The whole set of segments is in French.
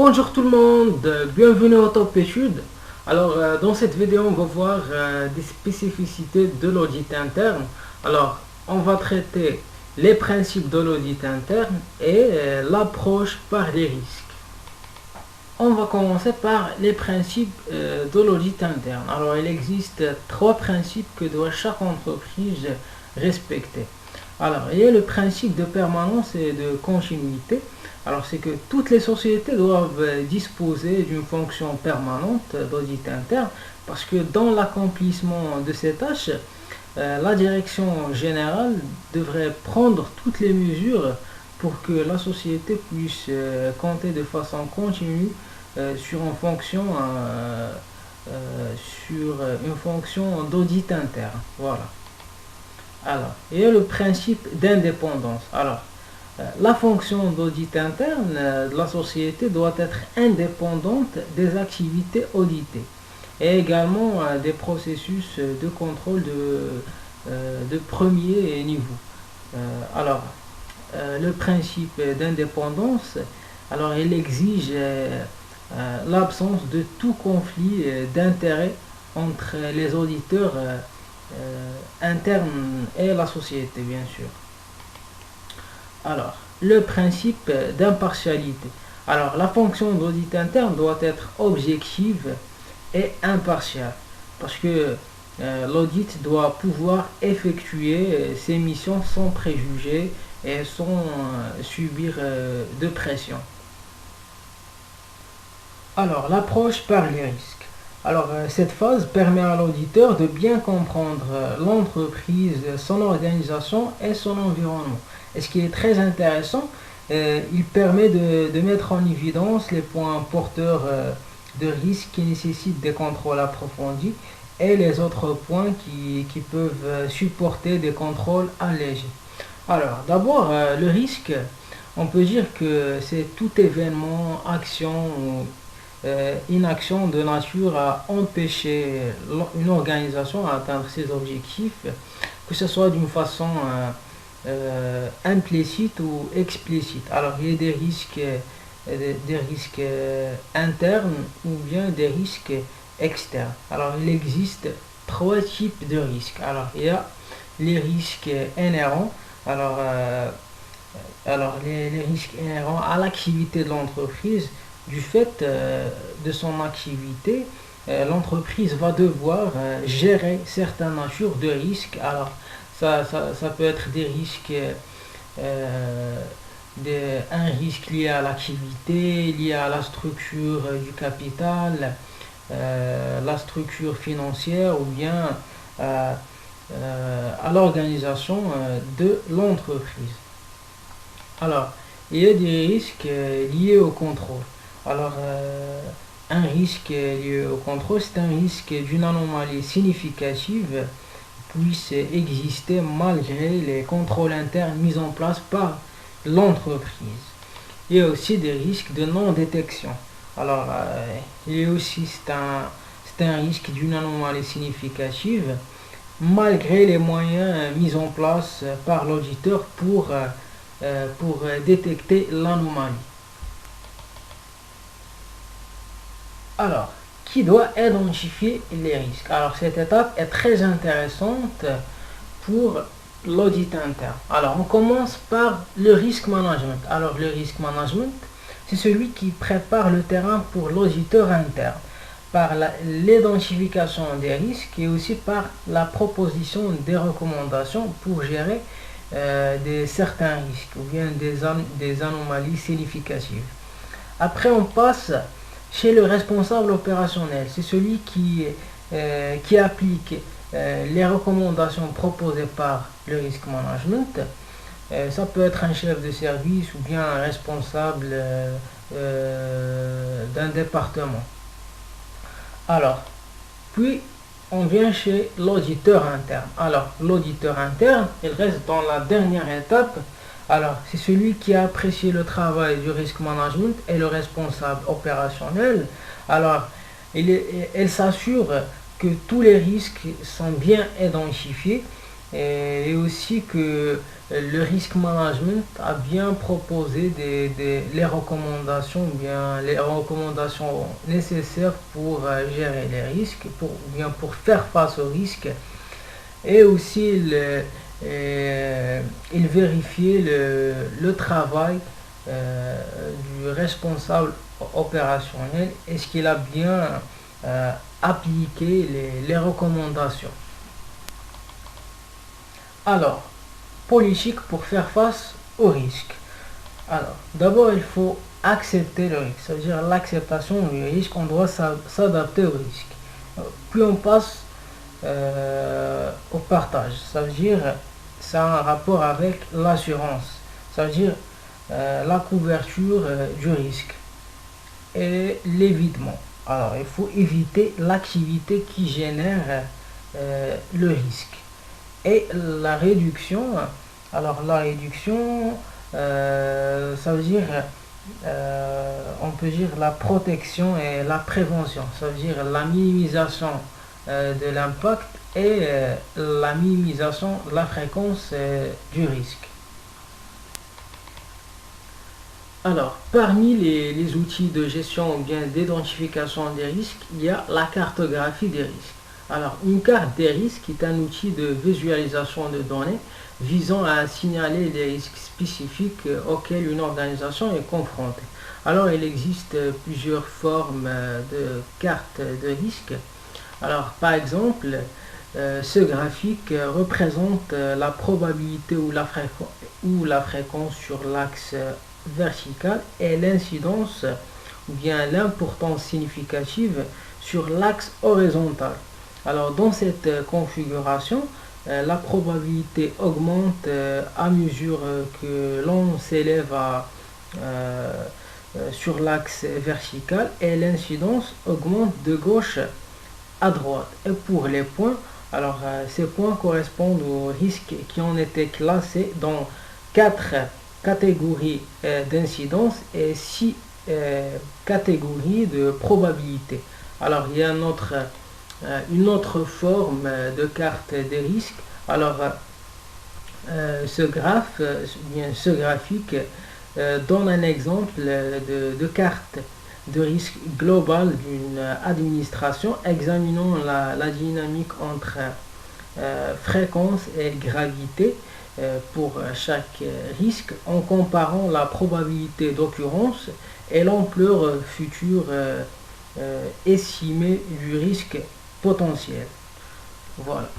Bonjour tout le monde, bienvenue au Top Études. Dans cette vidéo, on va voir des spécificités de l'audit interne. On va traiter les principes de l'audit interne et l'approche par les risques. On va commencer par les principes de l'audit interne. Il existe trois principes que doit chaque entreprise respecter. Il y a le principe de permanence et de continuité. C'est que toutes les sociétés doivent disposer d'une fonction permanente d'audit interne parce que dans l'accomplissement de ces tâches, la direction générale devrait prendre toutes les mesures pour que la société puisse compter de façon continue sur une fonction d'audit interne. Il y a le principe d'indépendance. La fonction d'audit interne de la société doit être indépendante des activités auditées et également des processus de contrôle de premier niveau. Le principe d'indépendance, il exige l'absence de tout conflit d'intérêts entre les auditeurs internes et la société, bien sûr. Le principe d'impartialité. La fonction d'audit interne doit être objective et impartiale parce que l'audit doit pouvoir effectuer ses missions sans préjugés et sans subir de pression. L'approche par les risques. Cette phase permet à l'auditeur de bien comprendre l'entreprise, son organisation et son environnement. Et ce qui est très intéressant, il permet de mettre en évidence les points porteurs de risques qui nécessitent des contrôles approfondis et les autres points qui peuvent supporter des contrôles allégés. D'abord, le risque, on peut dire que c'est tout événement, action ou inaction de nature à empêcher une organisation à atteindre ses objectifs, que ce soit d'une façon implicite ou explicite. Il y a des risques internes ou bien des risques externes. Il existe trois types de risques. Il y a les risques inhérents. Les risques inhérents à l'activité de l'entreprise. Du fait de son activité, l'entreprise va devoir gérer certaines natures de risques. Ça peut être des risques, un risque lié à l'activité, lié à la structure du capital, la structure financière ou bien à l'organisation de l'entreprise. Il y a des risques liés au contrôle. Un risque lié au contrôle, c'est un risque d'une anomalie significative puisse exister malgré les contrôles internes mis en place par l'entreprise. Il y a aussi des risques de non-détection. Il y a aussi, c'est un risque d'une anomalie significative malgré les moyens mis en place par l'auditeur pour détecter l'anomalie. Qui doit identifier les risques? Cette étape est très intéressante pour l'audit interne. On commence par le risque management. Le risque management, c'est celui qui prépare le terrain pour l'auditeur interne par l'identification des risques et aussi par la proposition des recommandations pour gérer certains risques ou bien des anomalies significatives. Après, on passe chez le responsable opérationnel. C'est celui qui applique les recommandations proposées par le risque management. Ça peut être un chef de service ou bien un responsable d'un département. Puis on vient chez l'auditeur interne. L'auditeur interne, il reste dans la dernière étape. C'est celui qui a apprécié le travail du risque management et le responsable opérationnel. Il s'assure que tous les risques sont bien identifiés et aussi que le risk management a bien proposé les recommandations, bien les recommandations nécessaires pour gérer les risques, pour faire face aux risques, et aussi il vérifiait le travail du responsable opérationnel. Est-ce qu'il a bien appliqué les recommandations? Alors, politique pour faire face au risque. Alors, d'abord, il faut accepter le risque, c'est-à-dire l'acceptation du risque. On doit s'adapter au risque. Puis on passe au partage, ça veut dire c'est un rapport avec l'assurance, ça veut dire la couverture du risque et l'évitement. Alors, il faut éviter l'activité qui génère le risque. Et la réduction, alors la réduction, ça veut dire, on peut dire la protection et la prévention, ça veut dire la minimisation de l'impact et la minimisation de la fréquence du risque. Alors, parmi les outils de gestion ou bien d'identification des risques, il y a la cartographie des risques. Alors, une carte des risques est un outil de visualisation de données visant à signaler les risques spécifiques auxquels une organisation est confrontée. Alors, il existe plusieurs formes de cartes de risque. Alors, par exemple, ce graphique représente la probabilité ou la fréquence sur l'axe vertical et l'incidence ou bien l'importance significative sur l'axe horizontal. Alors, dans cette configuration, la probabilité augmente à mesure que l'on s'élève sur l'axe vertical et l'incidence augmente de gauche à droite. Et pour les points, alors ces points correspondent aux risques qui ont été classés dans 4 catégories d'incidence et 6 catégories de probabilité. Alors, il y a une autre forme de carte des risques. Alors, ce graphique donne un exemple de carte de risque global d'une administration examinant la dynamique entre fréquence et gravité pour chaque risque en comparant la probabilité d'occurrence et l'ampleur future estimée du risque potentiel. Voilà.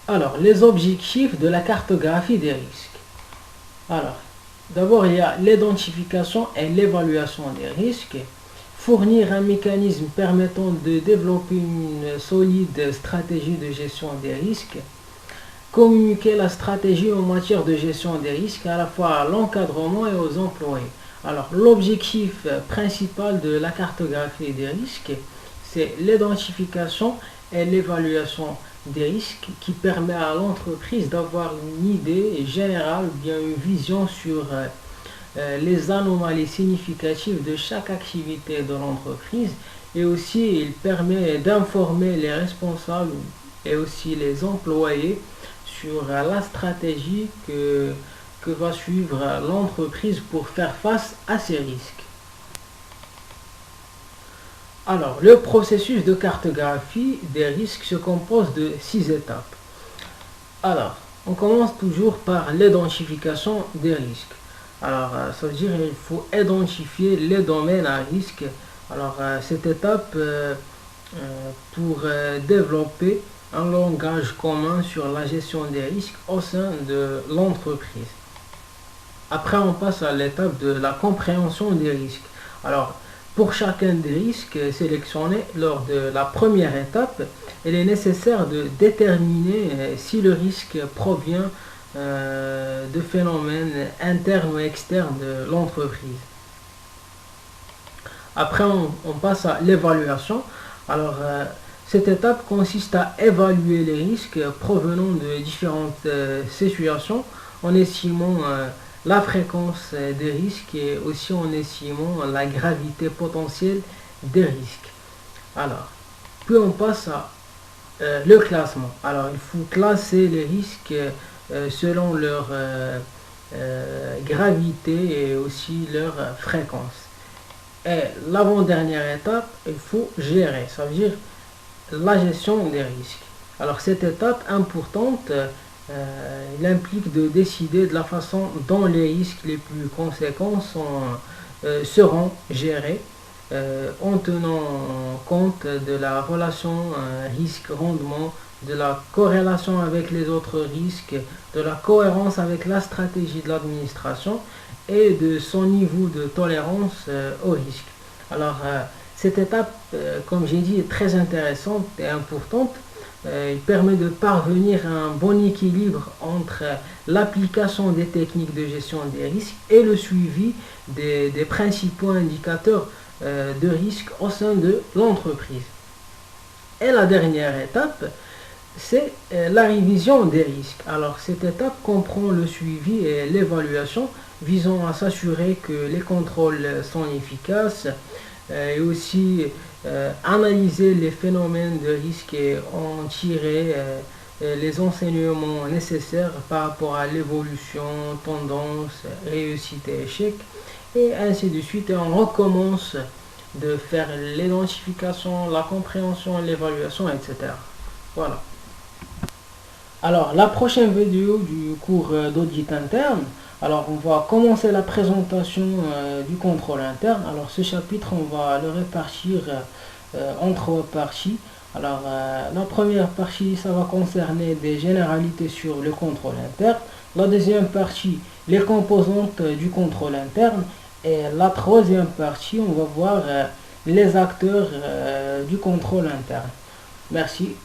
Alors, les objectifs de la cartographie des risques. Alors, d'abord, il y a l'identification et l'évaluation des risques. Fournir un mécanisme permettant de développer une solide stratégie de gestion des risques. Communiquer la stratégie en matière de gestion des risques à la fois à l'encadrement et aux employés. Alors, l'objectif principal de la cartographie des risques, c'est l'identification et l'évaluation des risques qui permet à l'entreprise d'avoir une idée générale ou bien une vision sur les anomalies significatives de chaque activité de l'entreprise, et aussi il permet d'informer les responsables et aussi les employés sur la stratégie que va suivre l'entreprise pour faire face à ces risques. Alors, le processus de cartographie des risques se compose de 6 étapes. Alors, on commence toujours par l'identification des risques. Alors, ça veut dire qu'il faut identifier les domaines à risque. Alors, cette étape pour développer un langage commun sur la gestion des risques au sein de l'entreprise. Après, on passe à l'étape de la compréhension des risques. Alors, pour chacun des risques sélectionnés lors de la première étape, il est nécessaire de déterminer si le risque provient de phénomènes internes ou externes de l'entreprise. Après, on passe à l'évaluation. Alors, cette étape consiste à évaluer les risques provenant de différentes situations en estimant la fréquence des risques et aussi en estimant la gravité potentielle des risques. Alors, puis on passe le classement. Alors, il faut classer les risques selon leur gravité et aussi leur fréquence. Et l'avant-dernière étape, il faut gérer, ça veut dire la gestion des risques. Alors, cette étape importante, il implique de décider de la façon dont les risques les plus conséquents seront gérés en tenant compte de la relation risque-rendement, de la corrélation avec les autres risques, de la cohérence avec la stratégie de l'administration et de son niveau de tolérance au risque. Alors, cette étape, comme j'ai dit, est très intéressante et importante. Il permet de parvenir à un bon équilibre entre l'application des techniques de gestion des risques et le suivi des principaux indicateurs de risque au sein de l'entreprise. Et la dernière étape, c'est la révision des risques. Alors, cette étape comprend le suivi et l'évaluation visant à s'assurer que les contrôles sont efficaces et aussi analyser les phénomènes de risque et en tirer les enseignements nécessaires par rapport à l'évolution, tendance, réussite et échec, et ainsi de suite. Et on recommence de faire l'identification, la compréhension, l'évaluation, etc. Voilà. Alors, la prochaine vidéo du cours d'audit interne, alors on va commencer la présentation du contrôle interne. Alors, ce chapitre, on va le répartir en trois parties. Alors, la première partie, ça va concerner des généralités sur le contrôle interne. La deuxième partie, les composantes du contrôle interne. Et la troisième partie, on va voir les acteurs du contrôle interne. Merci.